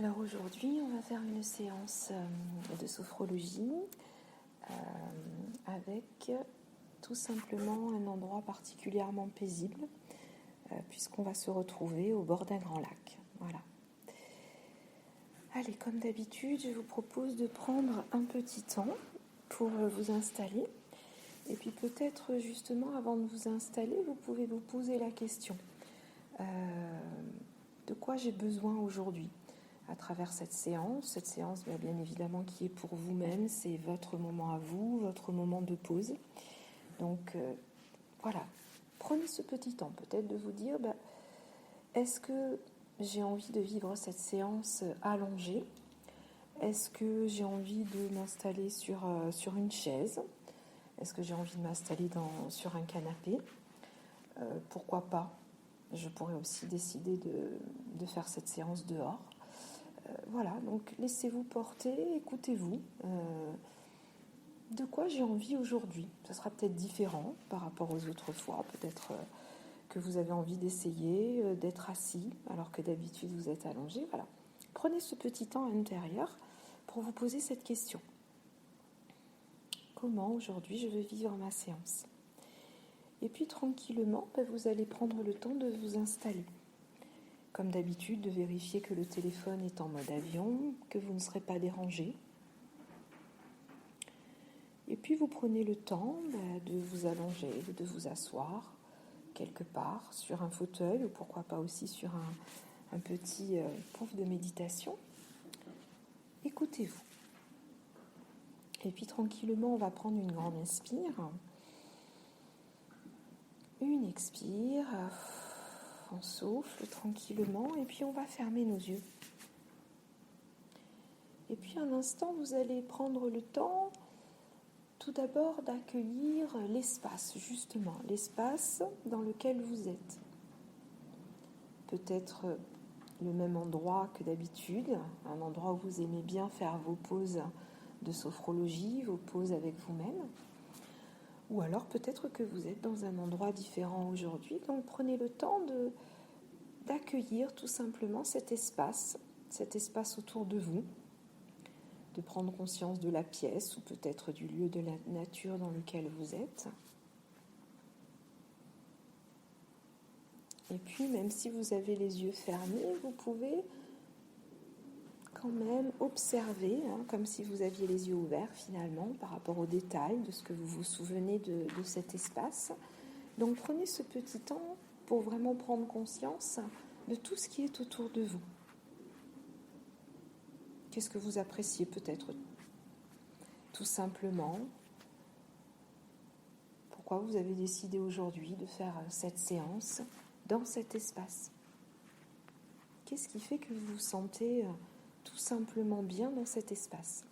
Alors aujourd'hui, on va faire une séance de sophrologie avec tout simplement un endroit particulièrement paisible puisqu'on va se retrouver au bord d'un grand lac. Voilà. Allez, comme d'habitude, je vous propose de prendre un petit temps pour vous installer. Et puis peut-être justement avant de vous installer, vous pouvez vous poser la question de quoi j'ai besoin aujourd'hui à travers cette séance bien évidemment qui est pour vous-même, c'est votre moment à vous, votre moment de pause. Donc voilà, prenez ce petit temps peut-être de vous dire, est-ce que j'ai envie de vivre cette séance allongée? Est-ce que j'ai envie de m'installer sur une chaise? Est-ce que j'ai envie de m'installer sur un canapé? Pourquoi pas? Je pourrais aussi décider de faire cette séance dehors. Voilà, donc laissez-vous porter, écoutez-vous. De quoi j'ai envie aujourd'hui? Ça sera peut-être différent par rapport aux autres fois. Peut-être que vous avez envie d'essayer d'être assis alors que d'habitude vous êtes allongé. Voilà. Prenez ce petit temps à l'intérieur pour vous poser cette question. Comment aujourd'hui je veux vivre ma séance? Et puis tranquillement, vous allez prendre le temps de vous installer. Comme d'habitude, de vérifier que le téléphone est en mode avion, que vous ne serez pas dérangé. Et puis vous prenez le temps de vous allonger, de vous asseoir quelque part sur un fauteuil ou pourquoi pas aussi sur un petit pouf de méditation. Écoutez-vous. Et puis tranquillement, on va prendre une grande inspire. Une expire. On souffle tranquillement et puis on va fermer nos yeux. Et puis un instant, vous allez prendre le temps tout d'abord d'accueillir l'espace, justement, l'espace dans lequel vous êtes. Peut-être le même endroit que d'habitude, un endroit où vous aimez bien faire vos pauses de sophrologie, vos pauses avec vous-même. Ou alors peut-être que vous êtes dans un endroit différent aujourd'hui, donc prenez le temps d'accueillir tout simplement cet espace autour de vous, de prendre conscience de la pièce ou peut-être du lieu de la nature dans lequel vous êtes. Et puis, même si vous avez les yeux fermés, vous pouvez quand même observer, comme si vous aviez les yeux ouverts finalement, par rapport aux détails de ce que vous vous souvenez de cet espace. Donc, prenez ce petit temps pour vraiment prendre conscience de tout ce qui est autour de vous. Qu'est-ce que vous appréciez peut-être tout simplement? Pourquoi vous avez décidé aujourd'hui de faire cette séance dans cet espace? Qu'est-ce qui fait que vous vous sentez tout simplement bien dans cet espace?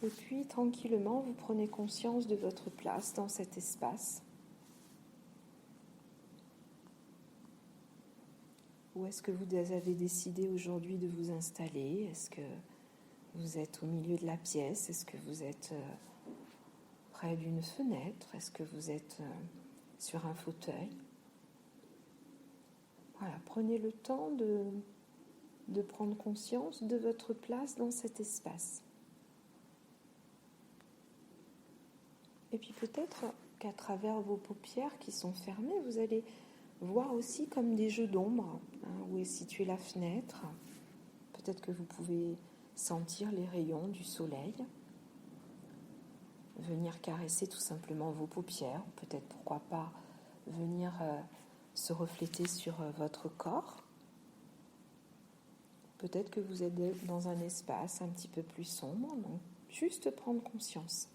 Et puis tranquillement, vous prenez conscience de votre place dans cet espace. Où est-ce que vous avez décidé aujourd'hui de vous installer? Est-ce que vous êtes au milieu de la pièce? Est-ce que vous êtes près d'une fenêtre? Est-ce que vous êtes sur un fauteuil? Voilà, prenez le temps de prendre conscience de votre place dans cet espace. Et puis peut-être qu'à travers vos paupières qui sont fermées, vous allez voir aussi comme des jeux d'ombre, où est située la fenêtre. Peut-être que vous pouvez sentir les rayons du soleil, venir caresser tout simplement vos paupières, ou peut-être pourquoi pas venir se refléter sur votre corps. Peut-être que vous êtes dans un espace un petit peu plus sombre, donc juste prendre conscience.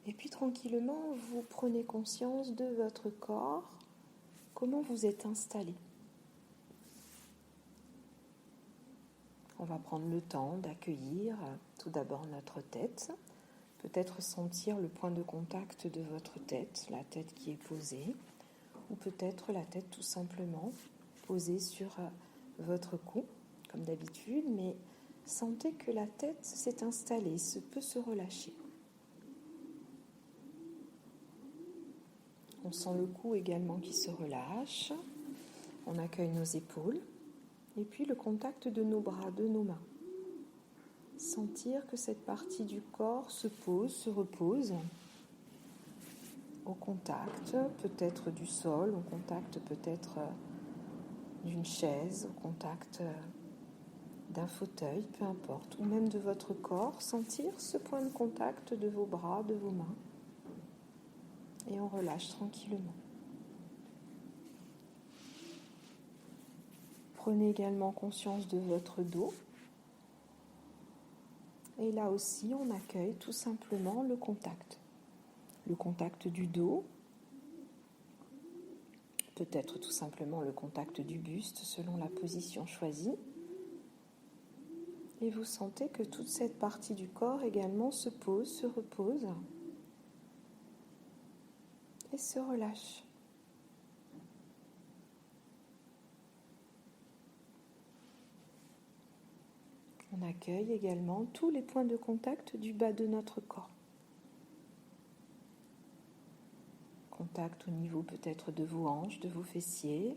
Et puis tranquillement, vous prenez conscience de votre corps, comment vous êtes installé. On va prendre le temps d'accueillir tout d'abord notre tête, peut-être sentir le point de contact de votre tête, la tête qui est posée, ou peut-être la tête tout simplement posée sur votre cou, comme d'habitude, mais sentez que la tête s'est installée, peut se relâcher. On sent le cou également qui se relâche. On accueille nos épaules. Et puis le contact de nos bras, de nos mains. Sentir que cette partie du corps se pose, se repose au contact peut-être du sol, au contact peut-être d'une chaise, au contact d'un fauteuil, peu importe, ou même de votre corps. Sentir ce point de contact de vos bras, de vos mains. Et on relâche tranquillement. Prenez également conscience de votre dos. Et là aussi, on accueille tout simplement le contact. Le contact du dos, peut-être tout simplement le contact du buste selon la position choisie. Et vous sentez que toute cette partie du corps également se pose, se repose et se relâche. On accueille également tous les points de contact du bas de notre corps. Contact au niveau peut-être de vos hanches, de vos fessiers,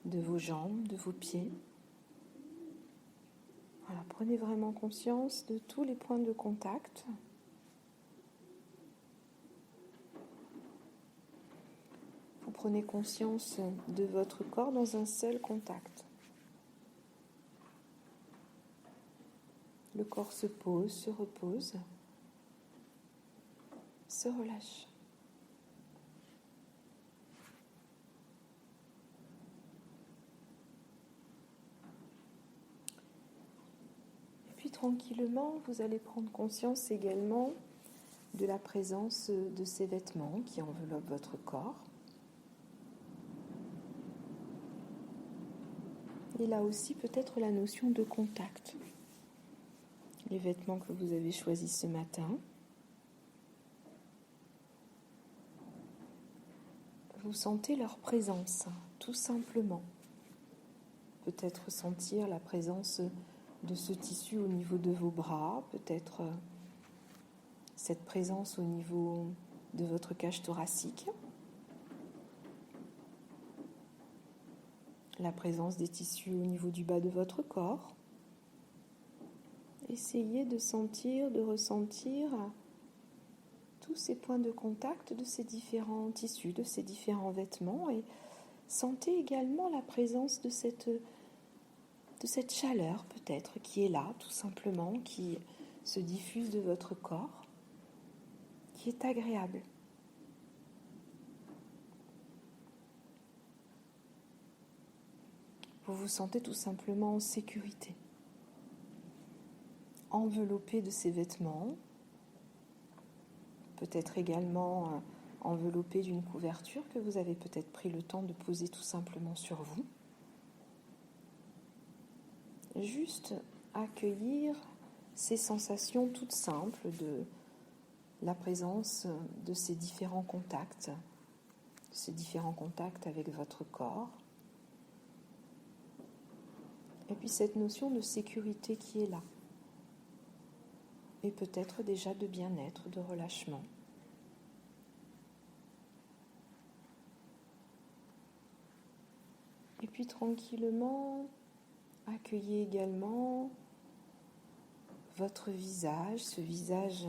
de vos jambes, de vos pieds. Voilà, prenez vraiment conscience de tous les points de contact. Vous prenez conscience de votre corps dans un seul contact. Le corps se pose, se repose, se relâche. Et puis tranquillement, vous allez prendre conscience également de la présence de ces vêtements qui enveloppent votre corps. Et là aussi, peut-être la notion de contact. Les vêtements que vous avez choisis ce matin. Vous sentez leur présence, tout simplement. Peut-être sentir la présence de ce tissu au niveau de vos bras, peut-être cette présence au niveau de votre cage thoracique. La présence des tissus au niveau du bas de votre corps. Essayez de sentir, de ressentir tous ces points de contact de ces différents tissus, de ces différents vêtements, et sentez également la présence de cette chaleur peut-être qui est là tout simplement, qui se diffuse de votre corps, qui est agréable. Vous vous sentez tout simplement en sécurité, enveloppé de ces vêtements, peut-être également enveloppé d'une couverture que vous avez peut-être pris le temps de poser tout simplement sur vous. Juste accueillir ces sensations toutes simples de la présence de ces différents contacts avec votre corps. Et puis cette notion de sécurité qui est là. Et peut-être déjà de bien-être, de relâchement. Et puis tranquillement, accueillez également votre visage, ce visage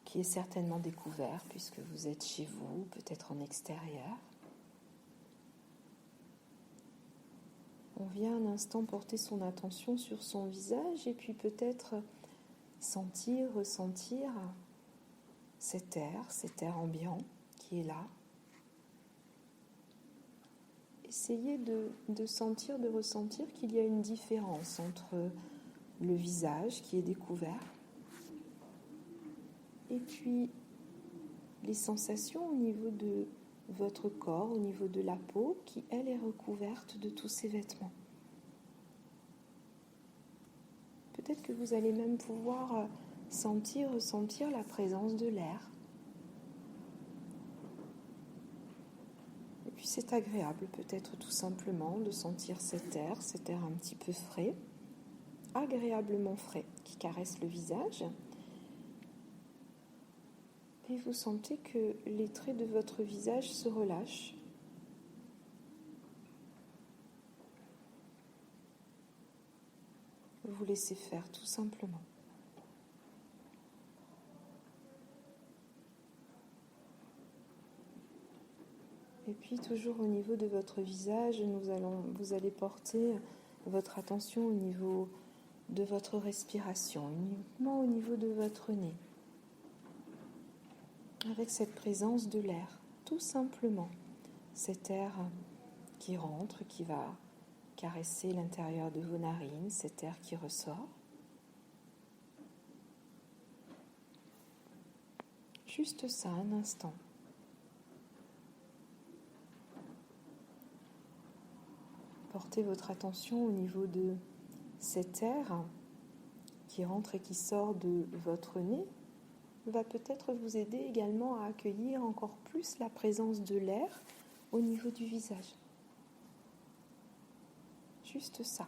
qui est certainement découvert puisque vous êtes chez vous, peut-être en extérieur. On vient un instant porter son attention sur son visage et puis peut-être sentir, ressentir cet air ambiant qui est là. Essayez de sentir, de ressentir qu'il y a une différence entre le visage qui est découvert et puis les sensations au niveau de votre corps, au niveau de la peau qui, elle, est recouverte de tous ces vêtements. Peut-être que vous allez même pouvoir sentir, ressentir la présence de l'air. Et puis c'est agréable peut-être tout simplement de sentir cet air un petit peu frais, agréablement frais, qui caresse le visage. puis vous sentez que les traits de votre visage se relâchent. Vous laissez faire tout simplement. Et puis toujours au niveau de votre visage, vous allez porter votre attention au niveau de votre respiration, uniquement au niveau de votre nez, avec cette présence de l'air, tout simplement. Cet air qui rentre, qui va caresser l'intérieur de vos narines, cet air qui ressort. Juste ça, un instant. Portez votre attention au niveau de cet air qui rentre et qui sort de votre nez, va peut-être vous aider également à accueillir encore plus la présence de l'air au niveau du visage. Juste ça.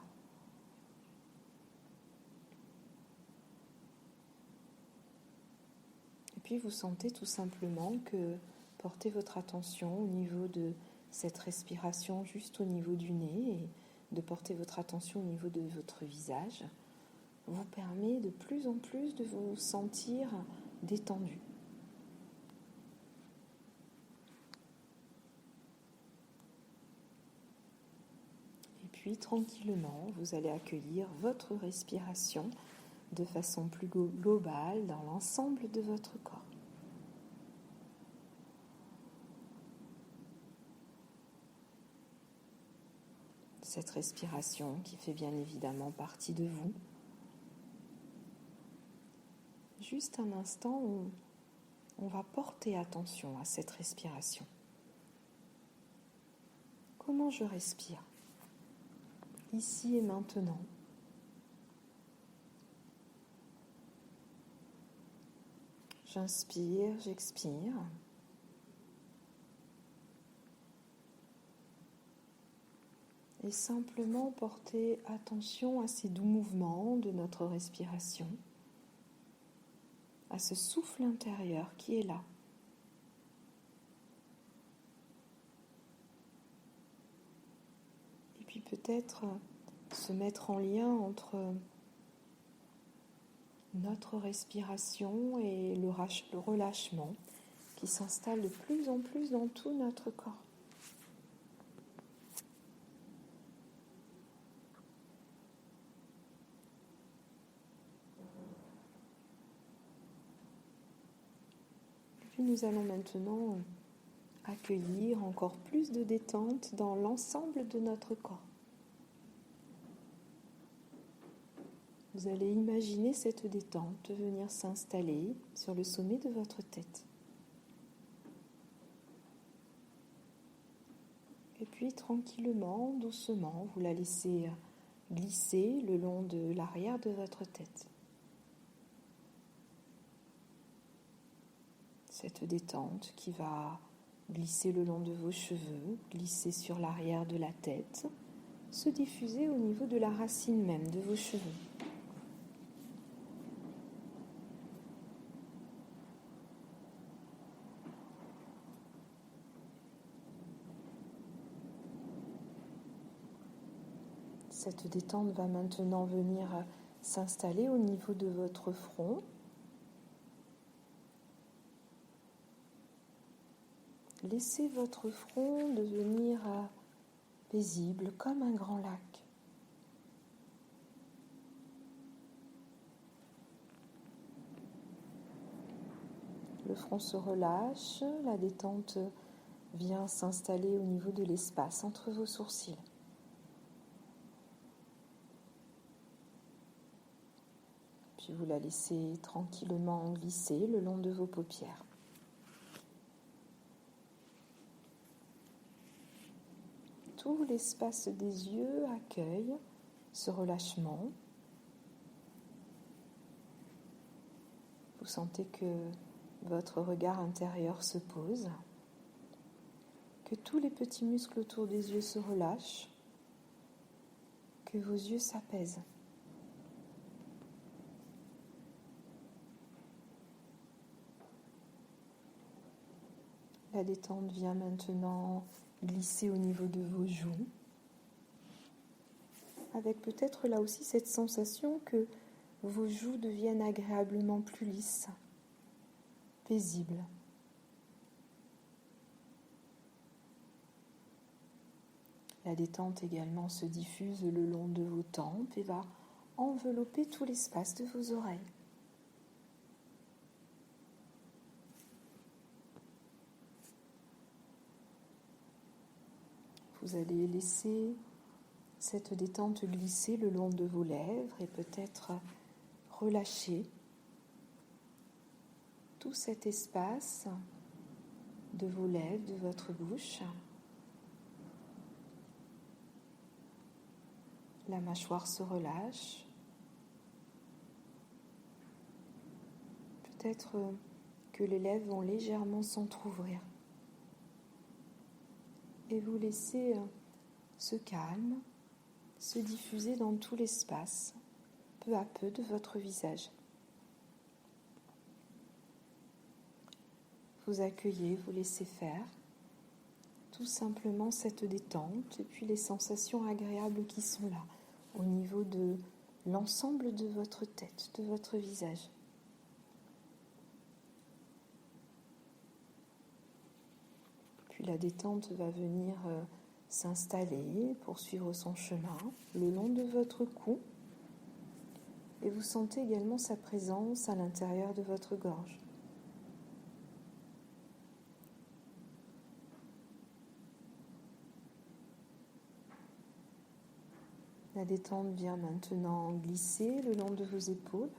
Et puis vous sentez tout simplement que portez votre attention au niveau de cette respiration juste au niveau du nez et de porter votre attention au niveau de votre visage vous permet de plus en plus de vous sentir détendu. Et puis tranquillement, vous allez accueillir votre respiration de façon plus globale dans l'ensemble de votre corps. Cette respiration qui fait bien évidemment partie de vous. Juste un instant où on va porter attention à cette respiration. Comment je respire ? Ici et maintenant. J'inspire, j'expire. Et simplement porter attention à ces doux mouvements de notre respiration, à ce souffle intérieur qui est là. Et puis peut-être se mettre en lien entre notre respiration et le relâchement qui s'installe de plus en plus dans tout notre corps. Et puis nous allons maintenant accueillir encore plus de détente dans l'ensemble de notre corps. Vous allez imaginer cette détente venir s'installer sur le sommet de votre tête. Et puis tranquillement, doucement, vous la laissez glisser le long de l'arrière de votre tête. Cette détente qui va glisser le long de vos cheveux, glisser sur l'arrière de la tête, se diffuser au niveau de la racine même de vos cheveux. Cette détente va maintenant venir s'installer au niveau de votre front. Laissez votre front devenir paisible comme un grand lac. Le front se relâche, la détente vient s'installer au niveau de l'espace entre vos sourcils. Puis vous la laissez tranquillement glisser le long de vos paupières. Tout l'espace des yeux accueille ce relâchement. Vous sentez que votre regard intérieur se pose, que tous les petits muscles autour des yeux se relâchent, que vos yeux s'apaisent. La détente vient maintenant glisser au niveau de vos joues, avec peut-être là aussi cette sensation que vos joues deviennent agréablement plus lisses, paisibles. La détente également se diffuse le long de vos tempes et va envelopper tout l'espace de vos oreilles. Vous allez laisser cette détente glisser le long de vos lèvres et peut-être relâcher tout cet espace de vos lèvres, de votre bouche. La mâchoire se relâche. Peut-être que les lèvres vont légèrement s'entrouvrir. Et vous laissez ce calme se diffuser dans tout l'espace, peu à peu, de votre visage. Vous accueillez, vous laissez faire tout simplement cette détente et puis les sensations agréables qui sont là, au niveau de l'ensemble de votre tête, de votre visage. Puis la détente va venir s'installer, poursuivre son chemin le long de votre cou. Et vous sentez également sa présence à l'intérieur de votre gorge. La détente vient maintenant glisser le long de vos épaules.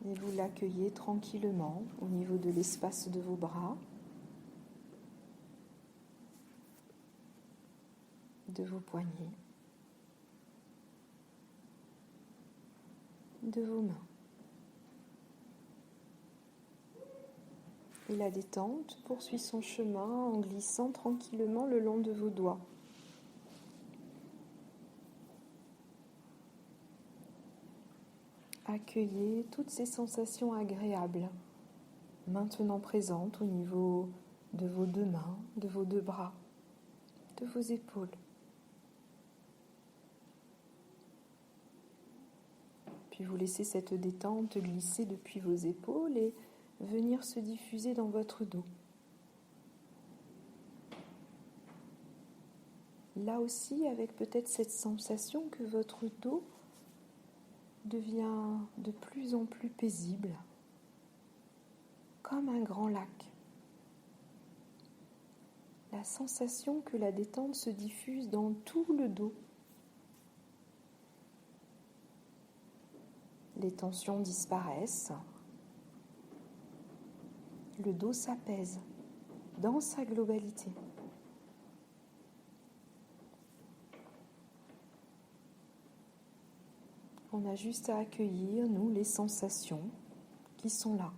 Et vous l'accueillez tranquillement au niveau de l'espace de vos bras, de vos poignets, de vos mains. Et la détente poursuit son chemin en glissant tranquillement le long de vos doigts. Accueillez toutes ces sensations agréables, maintenant présentes au niveau de vos deux mains, de vos deux bras, de vos épaules. Puis vous laissez cette détente glisser depuis vos épaules et venir se diffuser dans votre dos. Là aussi, avec peut-être cette sensation que votre dos devient de plus en plus paisible, comme un grand lac. La sensation que la détente se diffuse dans tout le dos. Les tensions disparaissent. Le dos s'apaise dans sa globalité. On a juste à accueillir, nous, les sensations qui sont là,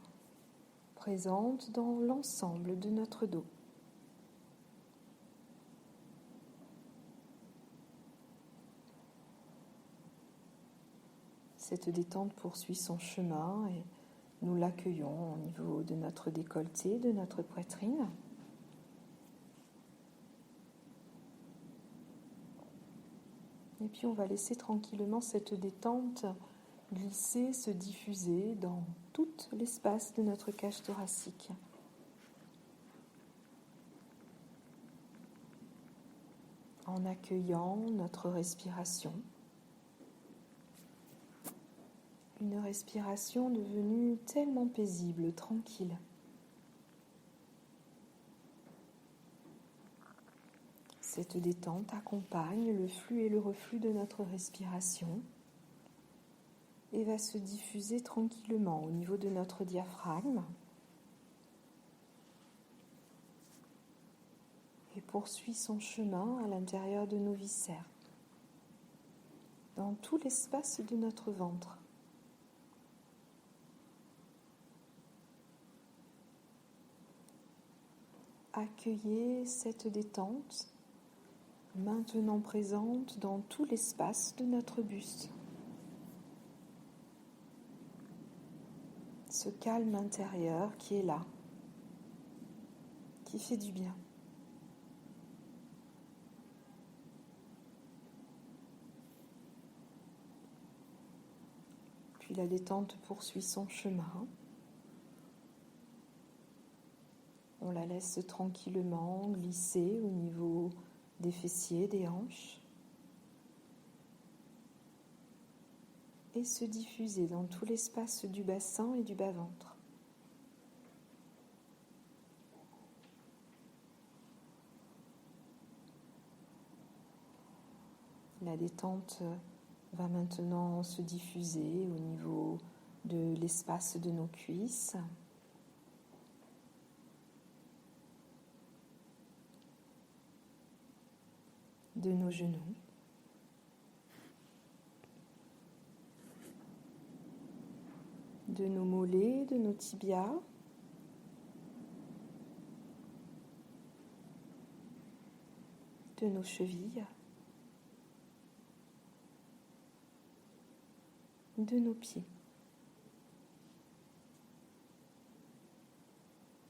présentes dans l'ensemble de notre dos. Cette détente poursuit son chemin et nous l'accueillons au niveau de notre décolleté, de notre poitrine. Et puis on va laisser tranquillement cette détente glisser, se diffuser dans tout l'espace de notre cage thoracique. En accueillant notre respiration. Une respiration devenue tellement paisible, tranquille. Cette détente accompagne le flux et le reflux de notre respiration et va se diffuser tranquillement au niveau de notre diaphragme et poursuit son chemin à l'intérieur de nos viscères, dans tout l'espace de notre ventre. Accueillez cette détente, maintenant présente dans tout l'espace de notre buste. ce calme intérieur qui est là, qui fait du bien. Puis la détente poursuit son chemin. On la laisse tranquillement glisser au niveau des fessiers, des hanches, et se diffuser dans tout l'espace du bassin et du bas-ventre. La détente va maintenant se diffuser au niveau de l'espace de nos cuisses, de nos genoux, de nos mollets, de nos tibias, de nos chevilles, de nos pieds.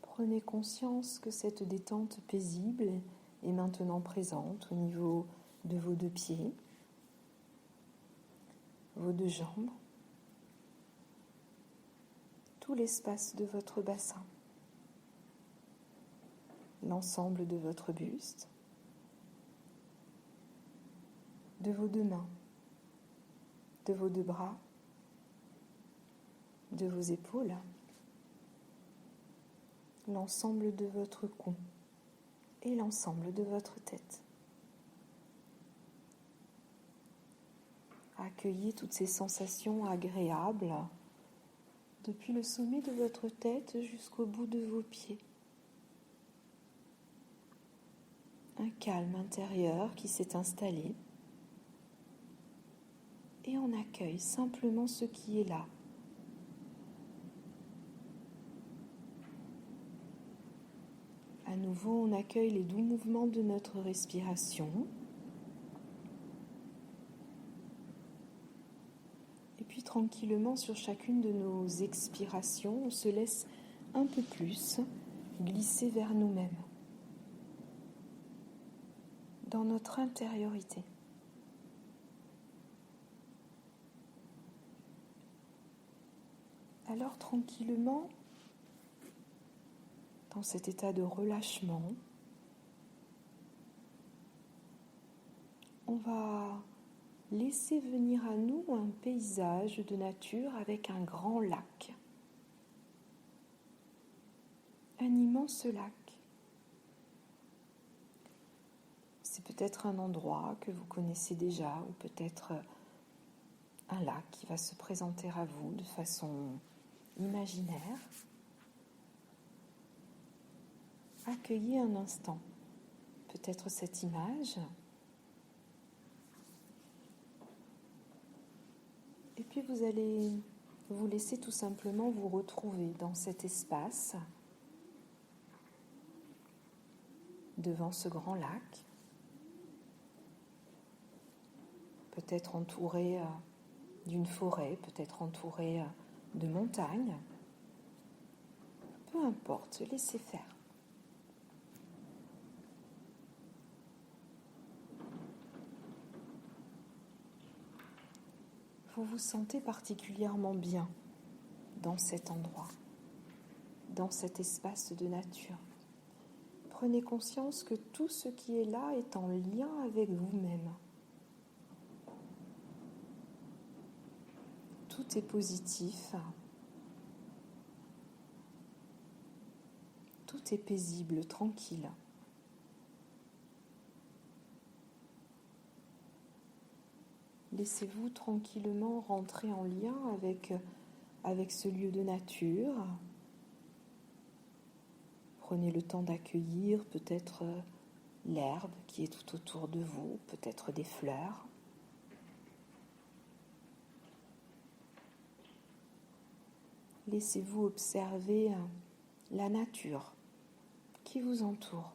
Prenez conscience que cette détente paisible est maintenant présente au niveau de vos deux pieds, vos deux jambes, tout l'espace de votre bassin, l'ensemble de votre buste, de vos deux mains, de vos deux bras, de vos épaules, l'ensemble de votre cou et l'ensemble de votre tête. Accueillez toutes ces sensations agréables depuis le sommet de votre tête jusqu'au bout de vos pieds. Un calme intérieur qui s'est installé et on accueille simplement ce qui est là. À nouveau, on accueille les doux mouvements de notre respiration. Et puis tranquillement, sur chacune de nos expirations, on se laisse un peu plus glisser vers nous-mêmes, dans notre intériorité. Alors tranquillement, dans cet état de relâchement, on va laisser venir à nous un paysage de nature avec un grand lac. Un immense lac. C'est peut-être un endroit que vous connaissez déjà ou peut-être un lac qui va se présenter à vous de façon imaginaire. Accueillez un instant peut-être cette image et puis vous allez vous laisser tout simplement vous retrouver dans cet espace devant ce grand lac, peut-être entouré d'une forêt, peut-être entouré de montagnes, peu importe, laissez faire. Vous vous sentez particulièrement bien dans cet endroit, dans cet espace de nature. Prenez conscience que tout ce qui est là est en lien avec vous-même. Tout est positif, tout est paisible, tranquille. Laissez-vous tranquillement rentrer en lien avec ce lieu de nature. Prenez le temps d'accueillir peut-être l'herbe qui est tout autour de vous, peut-être des fleurs. Laissez-vous observer la nature qui vous entoure.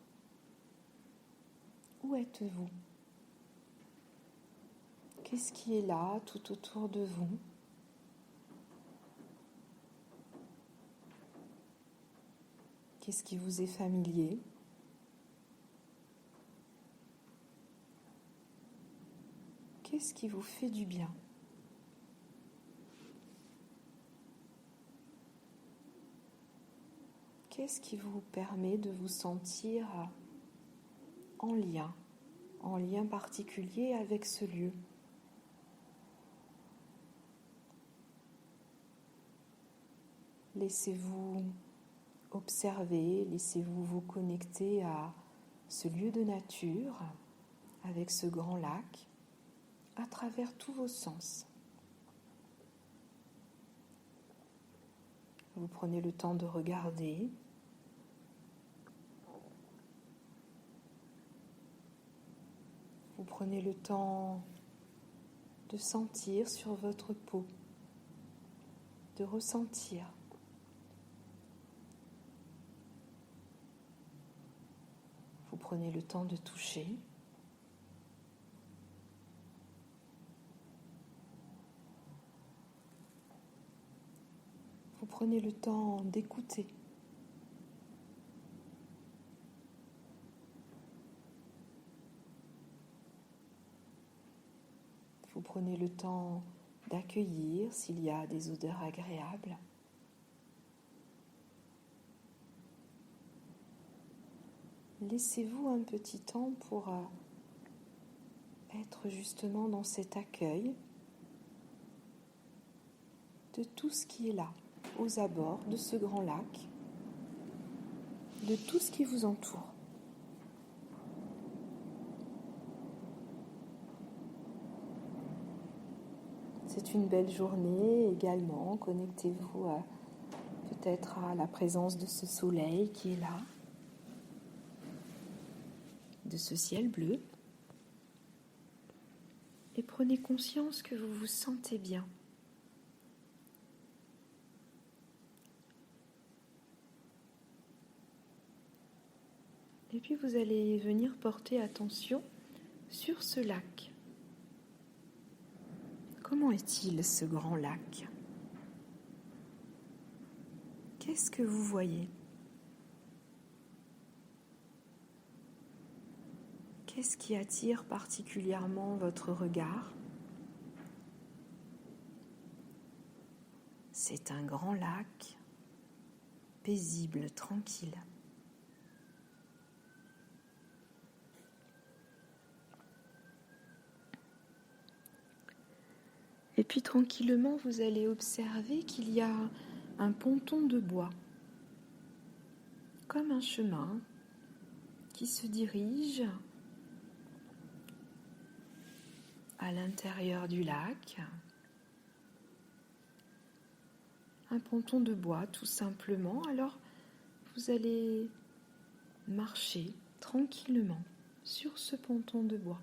Où êtes-vous ? Qu'est-ce qui est là tout autour de vous ? Qu'est-ce qui vous est familier? Qu'est-ce qui vous fait du bien? Qu'est-ce qui vous permet de vous sentir en lien particulier avec ce lieu? Laissez-vous observer, laissez-vous vous connecter à ce lieu de nature, avec ce grand lac, à travers tous vos sens. Vous prenez le temps de regarder. Vous prenez le temps de sentir sur votre peau, de ressentir. Vous prenez le temps de toucher. Vous prenez le temps d'écouter. Vous prenez le temps d'accueillir s'il y a des odeurs agréables. Laissez-vous un petit temps pour être justement dans cet accueil de tout ce qui est là, aux abords de ce grand lac, de tout ce qui vous entoure. C'est une belle journée également. Connectez-vous peut-être à la présence de ce soleil qui est là, de ce ciel bleu. Et prenez conscience que vous vous sentez bien. Et puis vous allez venir porter attention sur ce lac. Comment est-il, ce grand lac? Qu'est-ce que vous voyez? Qu'est-ce qui attire particulièrement votre regard? C'est un grand lac, paisible, tranquille. Et puis tranquillement, vous allez observer qu'il y a un ponton de bois, comme un chemin qui se dirige à l'intérieur du lac. Un ponton de bois, tout simplement. Alors, vous allez marcher tranquillement sur ce ponton de bois.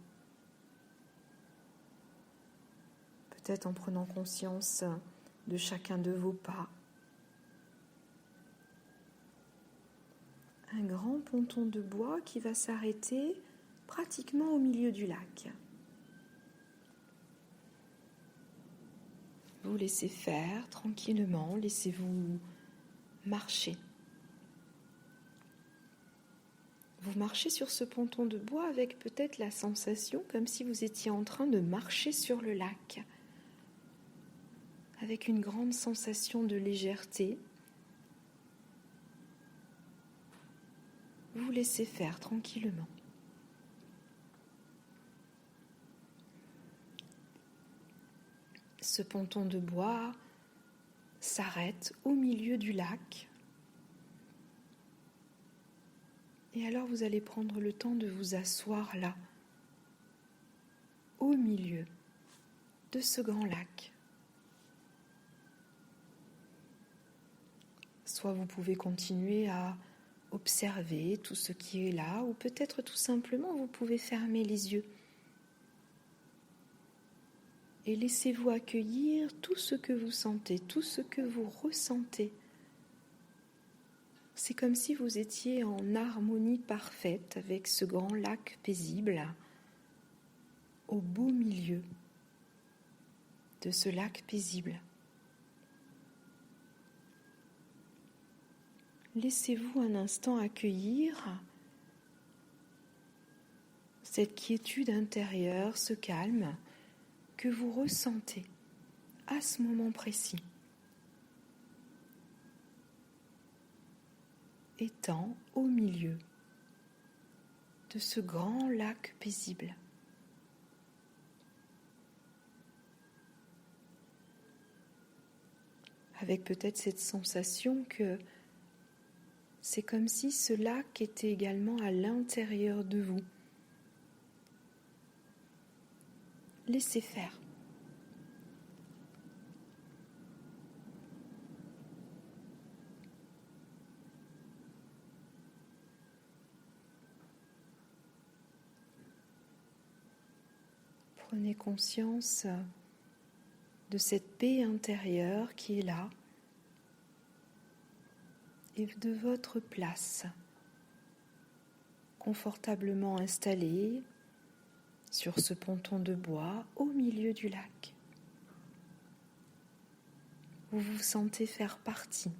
Peut-être en prenant conscience de chacun de vos pas. Un grand ponton de bois qui va s'arrêter pratiquement au milieu du lac. Vous laissez faire tranquillement, laissez-vous marcher. Vous marchez sur ce ponton de bois avec peut-être la sensation comme si vous étiez en train de marcher sur le lac, avec une grande sensation de légèreté. Vous laissez faire tranquillement. Ce ponton de bois s'arrête au milieu du lac. Et alors vous allez prendre le temps de vous asseoir là, au milieu de ce grand lac. Soit vous pouvez continuer à observer tout ce qui est là, ou peut-être tout simplement vous pouvez fermer les yeux. Et laissez-vous accueillir tout ce que vous sentez, tout ce que vous ressentez. C'est comme si vous étiez en harmonie parfaite avec ce grand lac paisible, au beau milieu de ce lac paisible. laissez-vous un instant accueillir cette quiétude intérieure, ce calme que vous ressentez à ce moment précis, étant au milieu de ce grand lac paisible. Avec peut-être cette sensation que c'est comme si ce lac était également à l'intérieur de vous. Laissez faire. Prenez conscience de cette paix intérieure qui est là et de votre place, confortablement installée sur ce ponton de bois au milieu du lac. Vous vous sentez faire partie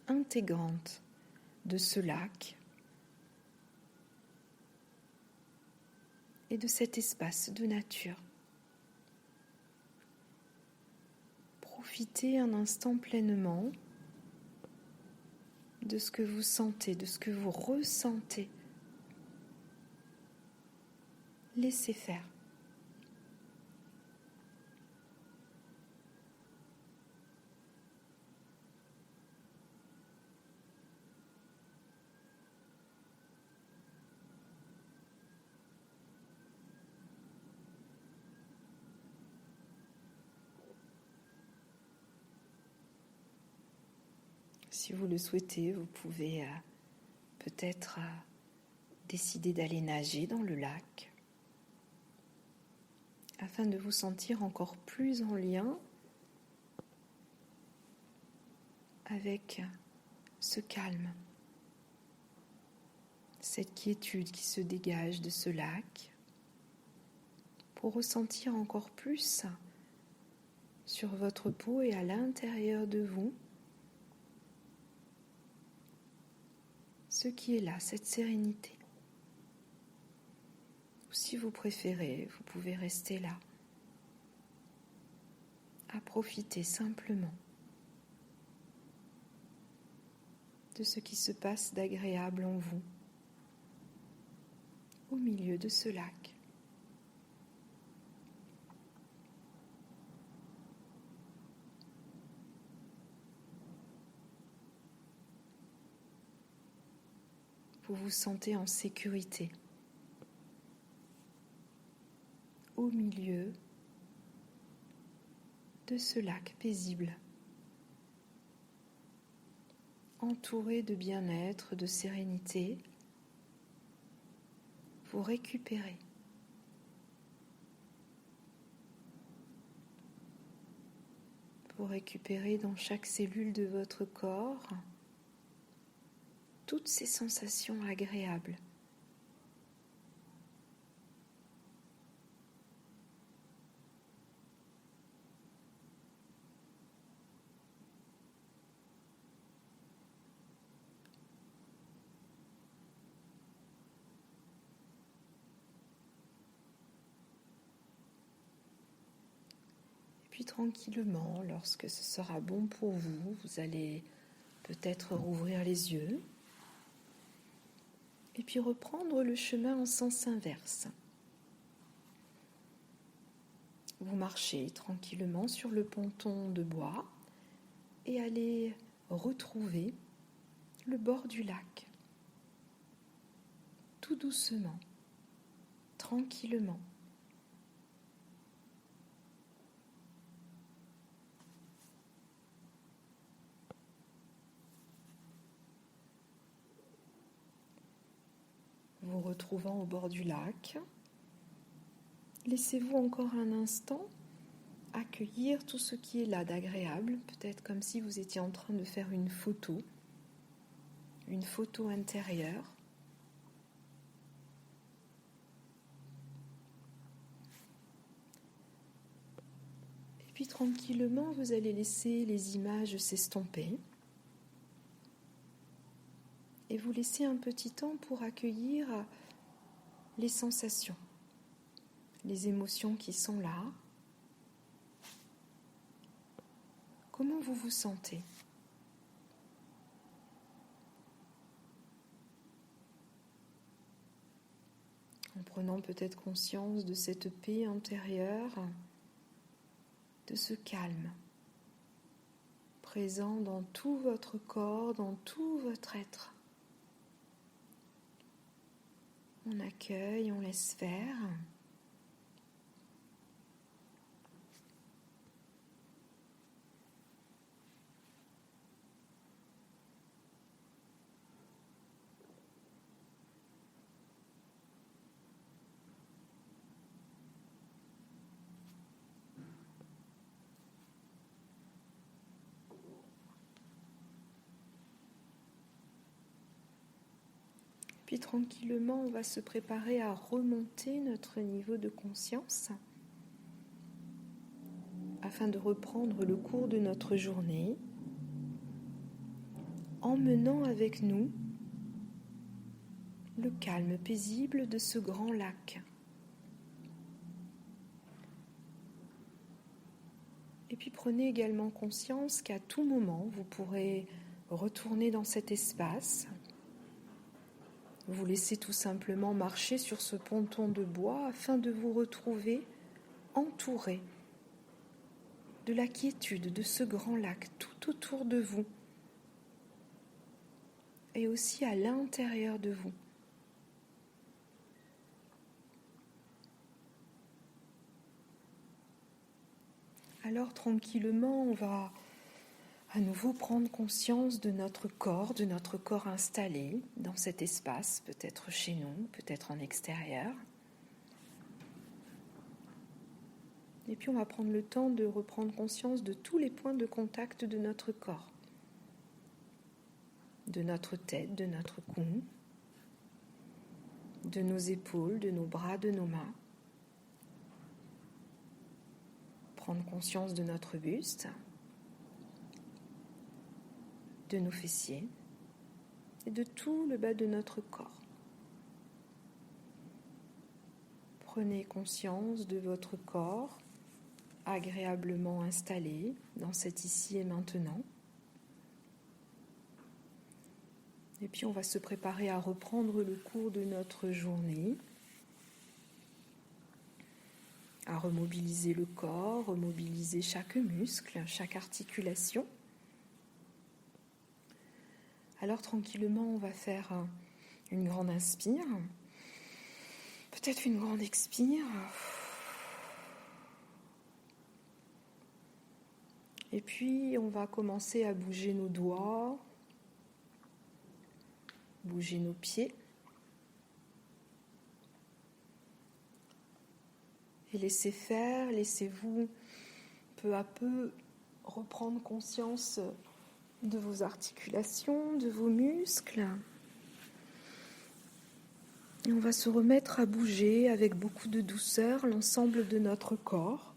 intégrante de ce lac et de cet espace de nature. Profitez un instant pleinement de ce que vous sentez, de ce que vous ressentez. Laissez faire. Si vous le souhaitez, vous pouvez peut-être décider d'aller nager dans le lac afin de vous sentir encore plus en lien avec ce calme, cette quiétude qui se dégage de ce lac, pour ressentir encore plus sur votre peau et à l'intérieur de vous ce qui est là, cette sérénité. Ou si vous préférez, vous pouvez rester là, à profiter simplement de ce qui se passe d'agréable en vous, au milieu de ce lac. Vous vous sentez en sécurité, au milieu de ce lac paisible, entouré de bien-être, de sérénité. Vous récupérez. Vous récupérez dans chaque cellule de votre corps toutes ces sensations agréables. Et puis tranquillement, lorsque ce sera bon pour vous, vous allez peut-être rouvrir les yeux et puis reprendre le chemin en sens inverse. Vous marchez tranquillement sur le ponton de bois et allez retrouver le bord du lac, tout doucement, tranquillement. Vous retrouvant au bord du lac, laissez-vous encore un instant accueillir tout ce qui est là d'agréable, peut-être comme si vous étiez en train de faire une photo intérieure. Et puis tranquillement, vous allez laisser les images s'estomper. vous laissez un petit temps pour accueillir les sensations, les émotions qui sont là. Comment vous vous sentez ? En prenant peut-être conscience de cette paix intérieure, de ce calme, présent dans tout votre corps, dans tout votre être. On accueille, on laisse faire. Puis tranquillement, on va se préparer à remonter notre niveau de conscience afin de reprendre le cours de notre journée, emmenant avec nous le calme paisible de ce grand lac. Et puis prenez également conscience qu'à tout moment, vous pourrez retourner dans cet espace. Vous laissez tout simplement marcher sur ce ponton de bois afin de vous retrouver entouré de la quiétude de ce grand lac tout autour de vous et aussi à l'intérieur de vous. Alors tranquillement, on va à nouveau prendre conscience de notre corps installé dans cet espace, peut-être chez nous, peut-être en extérieur. Et puis on va prendre le temps de reprendre conscience de tous les points de contact de notre corps, de notre tête, de notre cou, de nos épaules, de nos bras, de nos mains. Prendre conscience de notre buste, de nos fessiers et de tout le bas de notre corps. Prenez conscience de votre corps agréablement installé dans cet ici et maintenant. Et puis on va se préparer à reprendre le cours de notre journée, à remobiliser le corps, remobiliser chaque muscle, chaque articulation. Alors tranquillement, on va faire une grande inspire, peut-être une grande expire. Et puis, on va commencer à bouger nos doigts, bouger nos pieds. Et laissez faire, laissez-vous peu à peu reprendre conscience de vos articulations, de vos muscles. Et on va se remettre à bouger avec beaucoup de douceur l'ensemble de notre corps.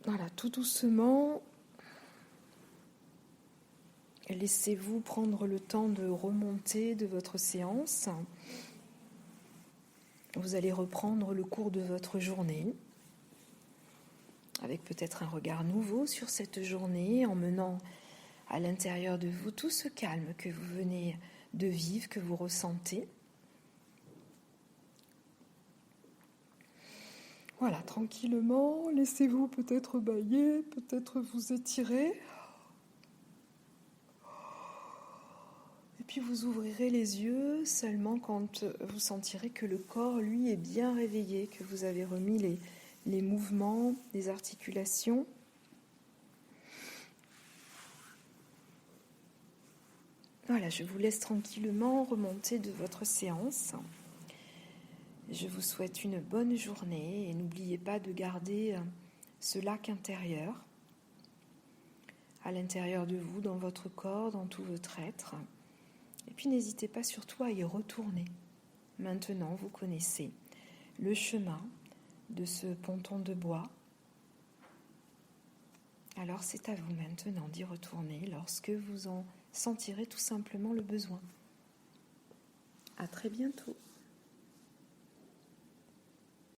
Voilà, tout doucement. Laissez-vous prendre le temps de remonter de votre séance. Vous allez reprendre le cours de votre journée avec peut-être un regard nouveau sur cette journée, emmenant à l'intérieur de vous tout ce calme que vous venez de vivre, que vous ressentez. Voilà, tranquillement, laissez-vous peut-être bâiller, peut-être vous étirer. Et puis vous ouvrirez les yeux seulement quand vous sentirez que le corps, lui, est bien réveillé, que vous avez remis les mouvements, les articulations. Voilà, je vous laisse tranquillement remonter de votre séance. Je vous souhaite une bonne journée et n'oubliez pas de garder ce lac intérieur à l'intérieur de vous, dans votre corps, dans tout votre être. Et puis n'hésitez pas surtout à y retourner. Maintenant, vous connaissez le chemin de ce ponton de bois à alors c'est à vous maintenant d'y retourner lorsque vous en sentirez tout simplement le besoin. À très bientôt.